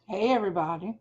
Hey, everybody.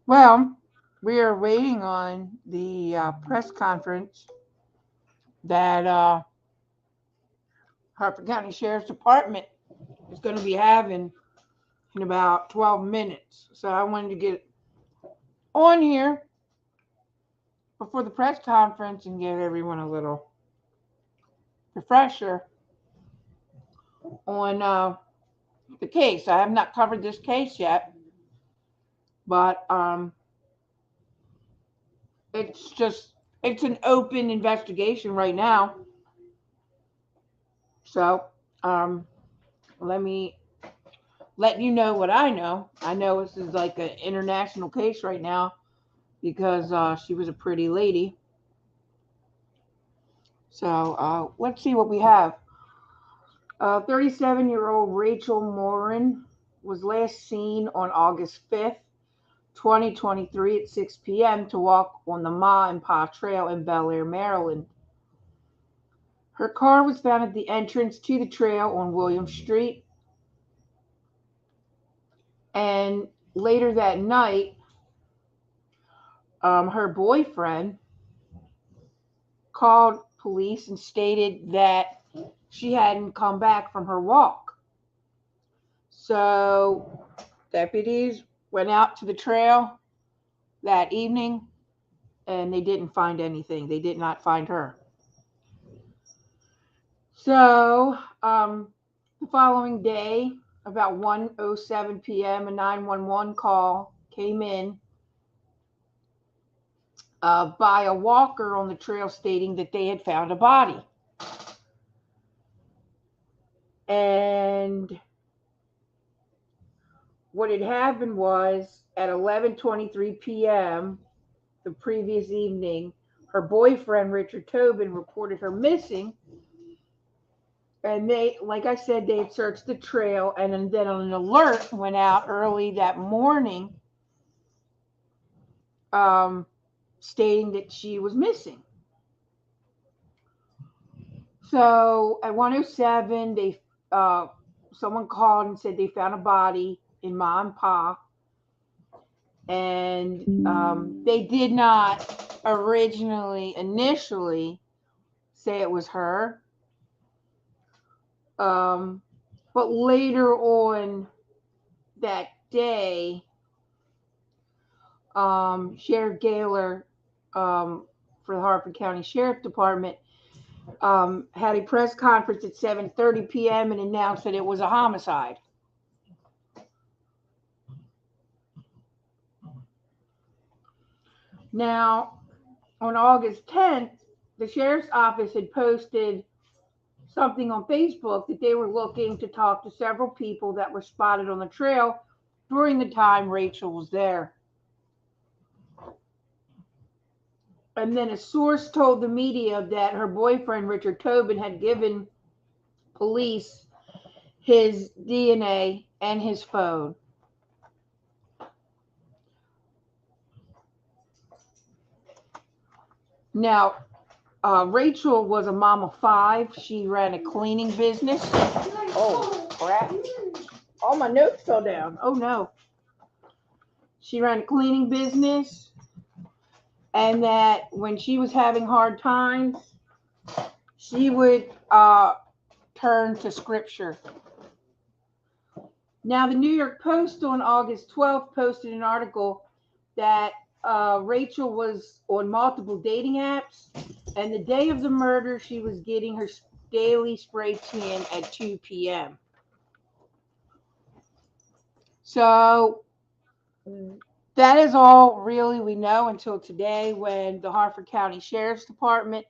Well, we are waiting on the press conference that Harper County Sheriff's Department is going to be having in about 12 minutes. So I wanted to get on here before the press conference and give everyone a little refresher on the case. I have not covered this case yet, but it's an open investigation right now. So um, let me let you know what I know. I know this is like an international case right now because she was a pretty lady. So let's see what we have. 37-year-old Rachel Morin was last seen on August 5th, 2023 at 6 p.m. to walk on the Ma and Pa Trail in Bel Air, Maryland. Her car was found at the entrance to the trail on William Street. And later that night, her boyfriend called police and stated that she hadn't come back from her walk. So deputies went out to the trail that evening and they didn't find anything. They did not find her. So the following day, about 1:07 p.m., a 911 call came in by a walker on the trail stating that they had found a body. And what had happened was at 11:23 p.m. the previous evening, her boyfriend, Richard Tobin, reported her missing. And they, like I said, they had searched the trail, and then an alert went out early that morning stating that she was missing. So at 1:07, someone called and said they found a body in Ma and Pa. And they did not initially say it was her. Um, but later on that day, Sheriff Gaylor, for the Harford County Sheriff Department, had a press conference at 7:30 p.m. and announced that it was a homicide. Now, on August 10th, the sheriff's office had posted something on Facebook that they were looking to talk to several people that were spotted on the trail during the time Rachel was there. And then a source told the media that her boyfriend, Richard Tobin, had given police his DNA and his phone. Now, Rachel was a mom of 5. She ran a cleaning business. Oh, crap. All my notes fell down. Oh, no. She ran a cleaning business, and that when she was having hard times, she would turn to scripture. Now, the New York Post on August 12th posted an article that Rachel was on multiple dating apps, and the day of the murder, she was getting her daily spray tan at 2 p.m. So that is all really we know until today, when the Harford County Sheriff's Department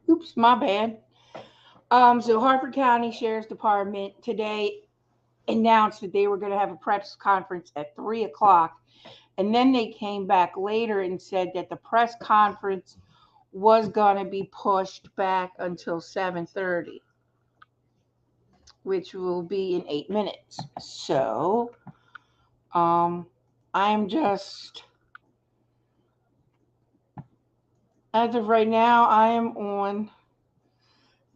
oops, my bad. So Harford County Sheriff's Department today announced that they were going to have a press conference at 3 o'clock. And then they came back later and said that the press conference was going to be pushed back until 7:30, which will be in 8 minutes. So, I'm just, as of right now, I am on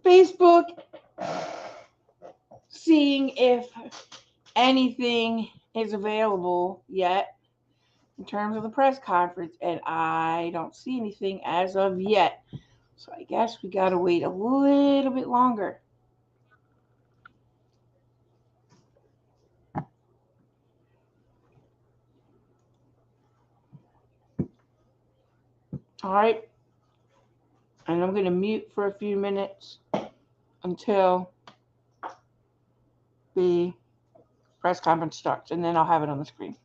Facebook seeing if anything is available yet in terms of the press conference, and I don't see anything as of yet. So I guess we got to wait a little bit longer. All right. And I'm going to mute for a few minutes until the press conference starts, and then I'll have it on the screen.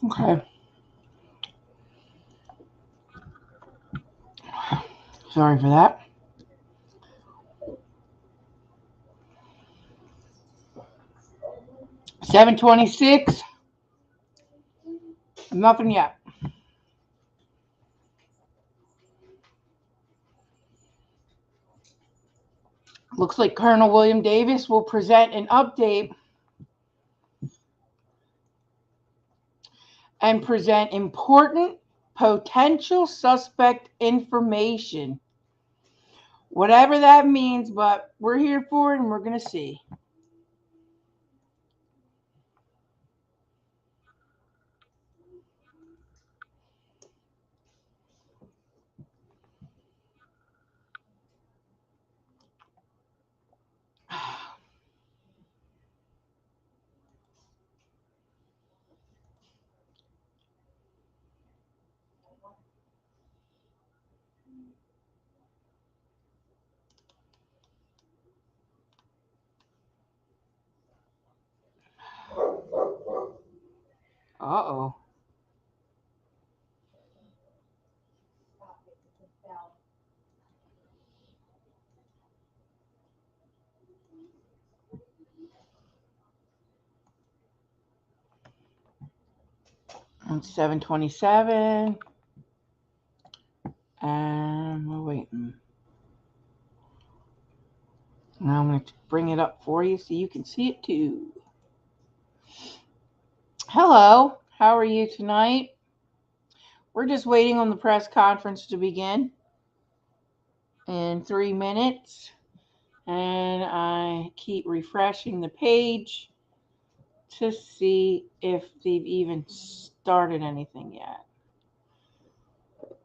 Okay. Sorry for that. $7.26. Nothing yet. Looks like Colonel William Davis will present an update and present important potential suspect information. Whatever that means, but we're here for it and we're going to see. Uh-oh. It's 7:27. And we're waiting. Now I'm going to bring it up for you so you can see it too. Hello. How are you tonight? We're just waiting on the press conference to begin in 3 minutes. And I keep refreshing the page to see if they've even started anything yet.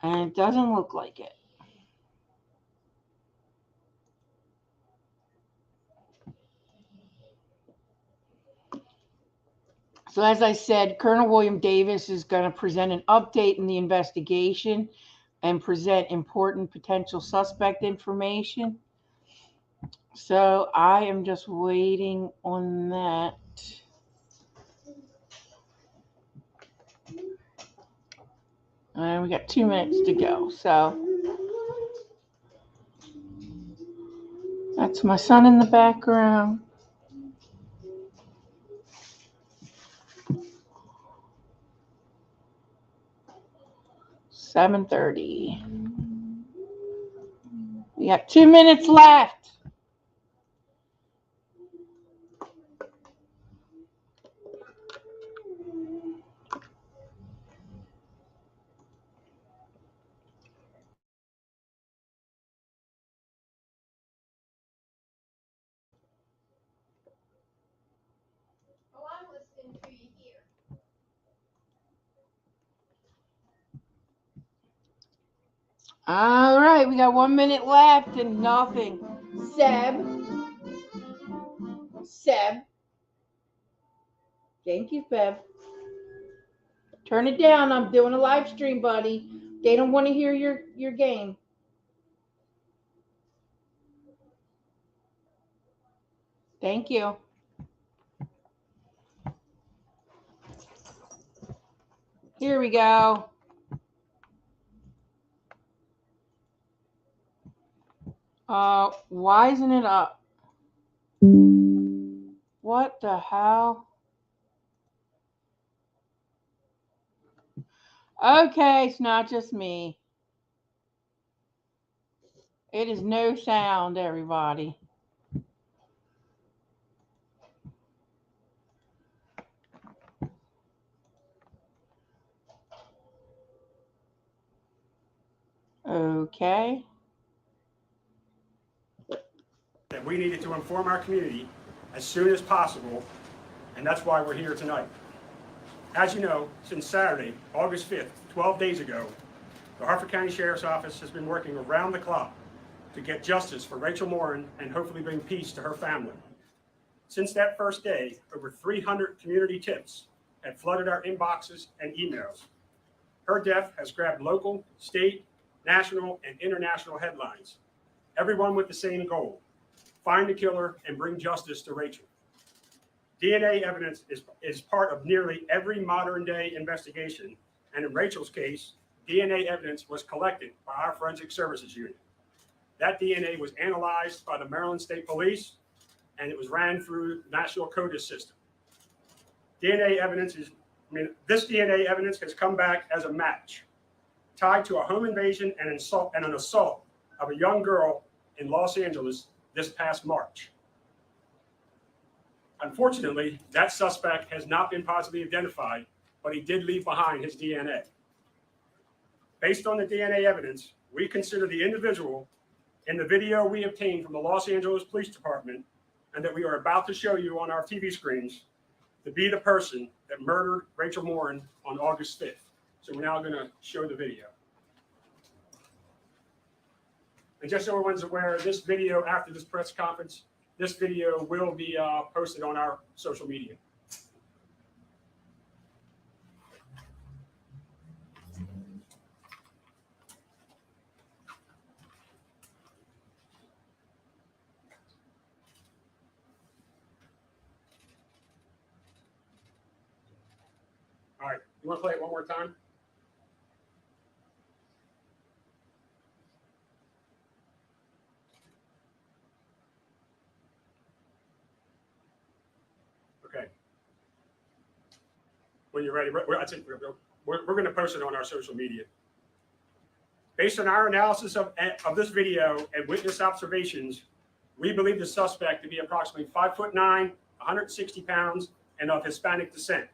And it doesn't look like it. So as I said, Colonel William Davis is going to present an update in the investigation and present important potential suspect information. So I am just waiting on that. And we got 2 minutes to go. So that's my son in the background. $7:30. We got 2 minutes left. All right, we got 1 minute left and nothing. Seb. Thank you, Feb. Turn it down. I'm doing a live stream, buddy. They don't want to hear your game. Thank you. Here we go. Why isn't it up? What the hell? Okay, it's not just me. It is no sound, everybody. Okay. That we needed to inform our community as soon as possible, and that's why we're here tonight. As you know, since Saturday, August 5th, 12 days ago, the Harford County Sheriff's Office has been working around the clock to get justice for Rachel Morin and hopefully bring peace to her family. Since that first day, over 300 community tips have flooded our inboxes and emails. Her death has grabbed local, state, national, and international headlines, everyone with the same goal: find the killer and bring justice to Rachel. DNA evidence is part of nearly every modern day investigation. And in Rachel's case, DNA evidence was collected by our forensic services unit. That DNA was analyzed by the Maryland State Police, and it was ran through the National CODIS system. DNA evidence this DNA evidence has come back as a match, tied to a home invasion and an assault of a young girl in Los Angeles this past March. Unfortunately, that suspect has not been positively identified, but he did leave behind his DNA. Based on the DNA evidence, we consider the individual in the video we obtained from the Los Angeles Police Department and that we are about to show you on our TV screens to be the person that murdered Rachel Morin on August 5th. So we're now going to show the video. And just so everyone's aware, this video after this press conference, this video will be posted on our social media. All right, you want to play it one more time? Okay. When you're ready, we're going to post it on our social media. Based on our analysis of this video and witness observations, we believe the suspect to be approximately 5'9", 160 pounds, and of Hispanic descent.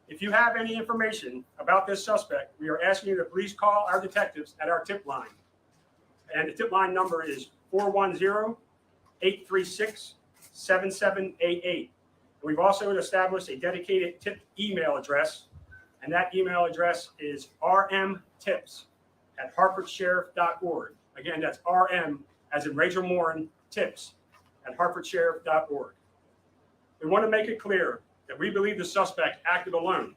If you have any information about this suspect, we are asking you to please call our detectives at our tip line. And the tip line number is 410-836-7788. We've also established a dedicated tip email address, and that email address is rmtips@hartfordsheriff.org. Again, that's RM as in Rachel Morin, tips @hartfordsheriff.org. We want to make it clear that we believe the suspect acted alone,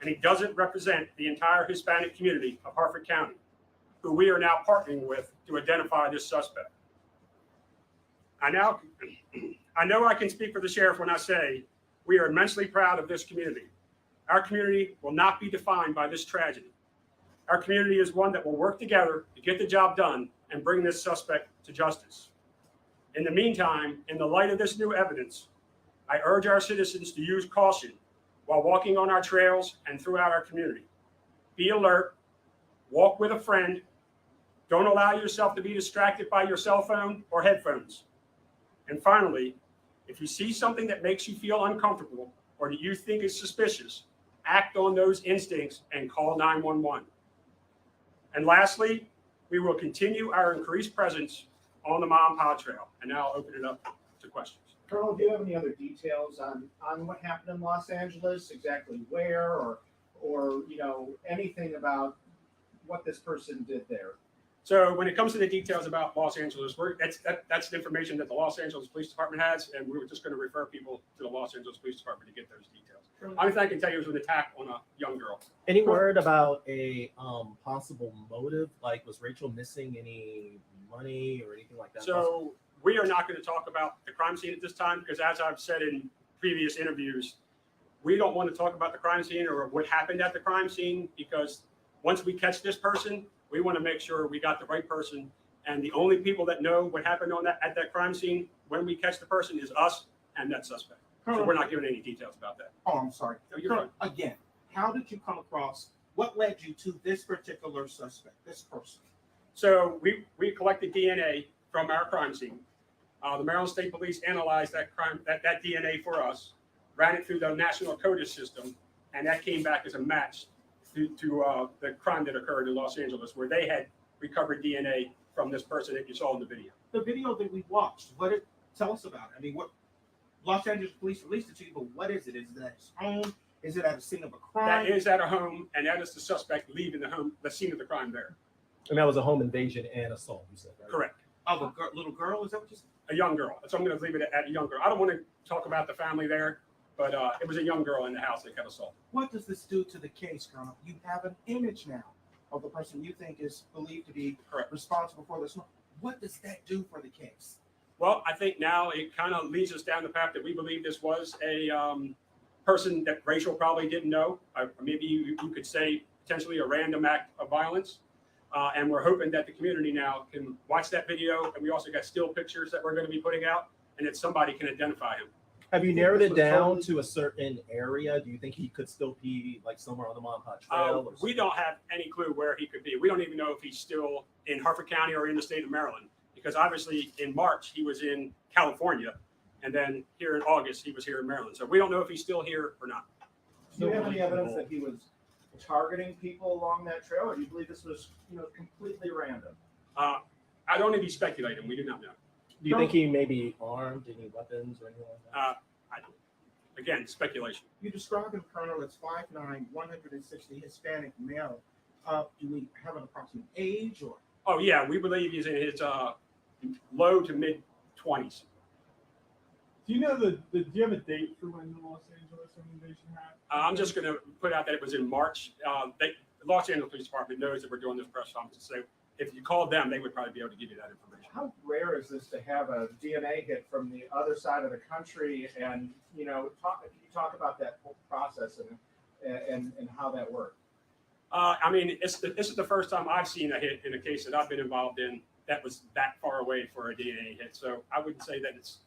and he doesn't represent the entire Hispanic community of Hartford County, who we are now partnering with to identify this suspect. I know I can speak for the sheriff when I say we are immensely proud of this community. Our community will not be defined by this tragedy. Our community is one that will work together to get the job done and bring this suspect to justice. In the meantime, in the light of this new evidence, I urge our citizens to use caution while walking on our trails and throughout our community. Be alert, walk with a friend, don't allow yourself to be distracted by your cell phone or headphones. And finally, if you see something that makes you feel uncomfortable or that you think is suspicious, act on those instincts and call 911. And lastly, we will continue our increased presence on the Mom Pod Trail. And now I'll open it up to questions. Colonel, do you have any other details on what happened in Los Angeles, exactly where, or anything about what this person did there? So when it comes to the details about Los Angeles, that's the information that the Los Angeles Police Department has, and we were just going to refer people to the Los Angeles Police Department to get those details. Only thing I can tell you is an attack on a young girl. Any word about a possible motive? Like, was Rachel missing any money or anything like that? So we are not going to talk about the crime scene at this time because, as I've said in previous interviews, we don't want to talk about the crime scene or what happened at the crime scene because once we catch this person, we want to make sure we got the right person. And the only people that know what happened at that crime scene when we catch the person is us and that suspect. So we're not giving any details about that. Oh, I'm sorry. No, you're fine. Again, how did you come across, what led you to this particular suspect, this person? So we collected DNA from our crime scene. The Maryland State Police analyzed that DNA for us, ran it through the National CODIS system, and that came back as a match to the crime that occurred in Los Angeles, where they had recovered DNA from this person that you saw in the video. The video that we watched, tell us about it. I mean, what Los Angeles Police released it to you, but what is it? Is it at his home? Is it at a scene of a crime? That is at a home, and that is the suspect leaving the scene of the crime there. And that was a home invasion and assault, you said, right? Correct. Of a little girl? Is that what you said? A young girl. So I'm going to leave it at a young girl. I don't want to talk about the family there, but it was a young girl in the house that got assaulted. What does this do to the case, Colonel? You have an image now of the person you think is believed to be Correct. responsible for this. What does that do for the case? Well, I think now it kind of leads us down the path that we believe this was a person that Rachel probably didn't know. Maybe you could say potentially a random act of violence. And we're hoping that the community now can watch that video. And we also got still pictures that we're going to be putting out and that somebody can identify him. Have you narrowed it down to a certain area? Do you think he could still be like somewhere on the Montauk Trail? We don't have any clue where he could be. We don't even know if he's still in Harford County or in the state of Maryland, because obviously in March he was in California, and then here in August he was here in Maryland. So we don't know if he's still here or not. Do you have any evidence that he was targeting people along that trail, or do you believe this was, completely random? I'd only be speculating. We do not know. Do you think he may be armed, any weapons or anything like that? Again, speculation. You described him, Colonel, as 5'9", 160, Hispanic male. Do we have an approximate age or? Oh yeah, we believe he's in his low to mid 20s. Do you know do you have a date for when the Los Angeles invasion happened? I'm just going to put out that it was in March. The Los Angeles Police Department knows that we're doing this press conference, so if you called them, they would probably be able to give you that information. How rare is this to have a DNA hit from the other side of the country? And can you talk about that whole process and how that worked? I mean, this is the first time I've seen a hit in a case that I've been involved in that was that far away for a DNA hit. So I wouldn't say that it's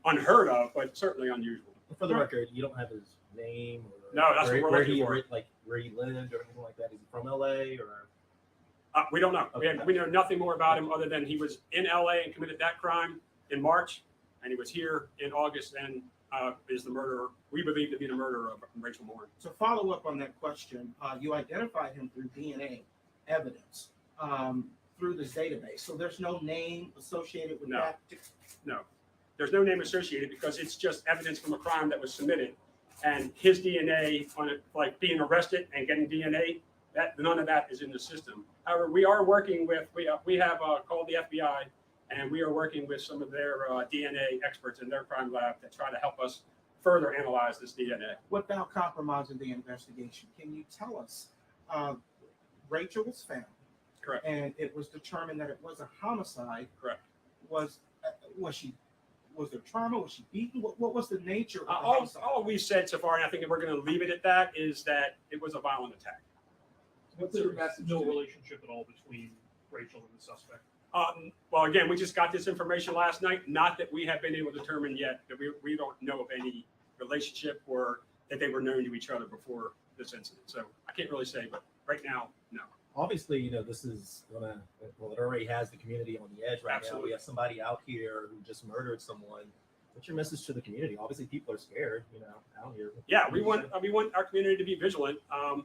unheard of, but certainly unusual. For the record, you don't have his name or No, that's what we're looking for. Where he lived or anything like that. Is he from LA or? We don't know. Okay. We know nothing more about him other than he was in LA and committed that crime in March, and he was here in August and is the murderer. We believe to be the murderer of Rachel Morin. To follow up on that question, you identified him through DNA evidence through this database. So there's no name associated with that? No. There's no name associated because it's just evidence from a crime that was submitted, and his DNA on it, like being arrested and getting DNA, that none of that is in the system. However, we are working with we have called the FBI, and we are working with some of their DNA experts in their crime lab to try to help us further analyze this DNA. Without compromising the investigation, can you tell us Rachel was found? Correct. And it was determined that it was a homicide. Correct. Was there trauma? Was she beaten? What was the nature of the All homicide? we've said so far, and I think we're going to leave it at that, is that it was a violent attack. What's your message? No relationship at all between Rachel and the suspect. Well, again, we just got this information last night. Not that we have been able to determine yet that we don't know of any relationship or that they were known to each other before this incident. So I can't really say, but right now, no. Obviously, this is gonna. Well, it already has the community on the edge right Absolutely. now. We have somebody out here who just murdered someone. What's your message to the community? Obviously, people are scared. Out here. Yeah, we want our community to be vigilant.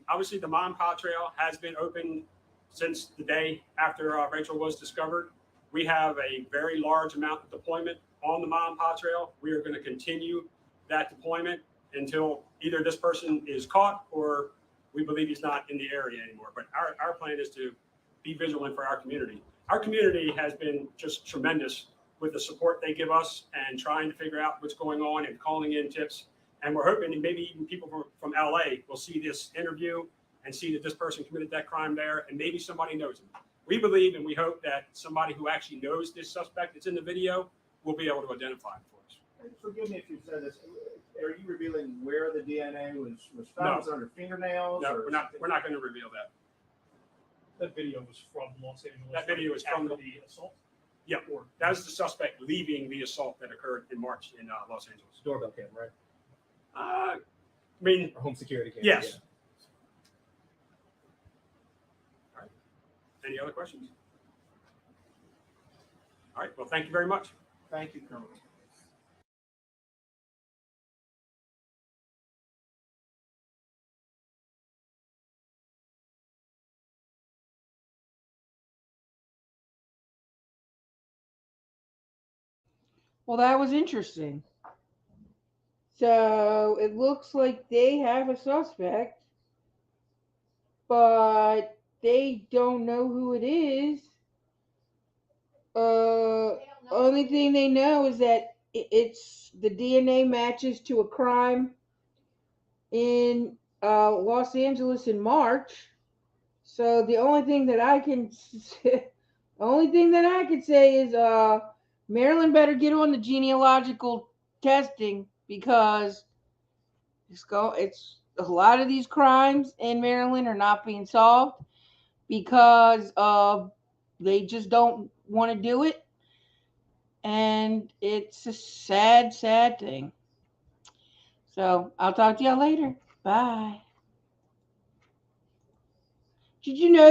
Obviously, the Mom Pa Trail has been open since the day after Rachel was discovered. We have a very large amount of deployment on the Mom Pa Trail. We are going to continue that deployment until either this person is caught or we believe he's not in the area anymore. But our plan is to be vigilant for our community. Our community has been just tremendous with the support they give us and trying to figure out what's going on and calling in tips. And we're hoping that maybe even people from LA will see this interview and see that this person committed that crime there, and maybe somebody knows him. We believe and we hope that somebody who actually knows this suspect that's in the video will be able to identify him for us. Forgive me if you said this. Are you revealing where the DNA was found? No. Was it under fingernails? No, or we're not going to reveal that. That video was from Los Angeles. That video is from after the assault. Yeah, that was the suspect leaving the assault that occurred in March in Los Angeles. Doorbell cam, right? I mean, Or home security cam. yes. Yeah. All right. Any other questions? All right. Well, thank you very much. Thank you, Colonel. Well, that was interesting. So it looks like they have a suspect, but they don't know who it is. Only thing they know is that it's the DNA matches to a crime in Los Angeles in March. So the only thing that I can Only thing that I could say is Maryland better get on the genealogical testing because it's a lot of these crimes in Maryland are not being solved because they just don't want to do it, and it's a sad, sad thing. So I'll talk to y'all later. Bye. Did you know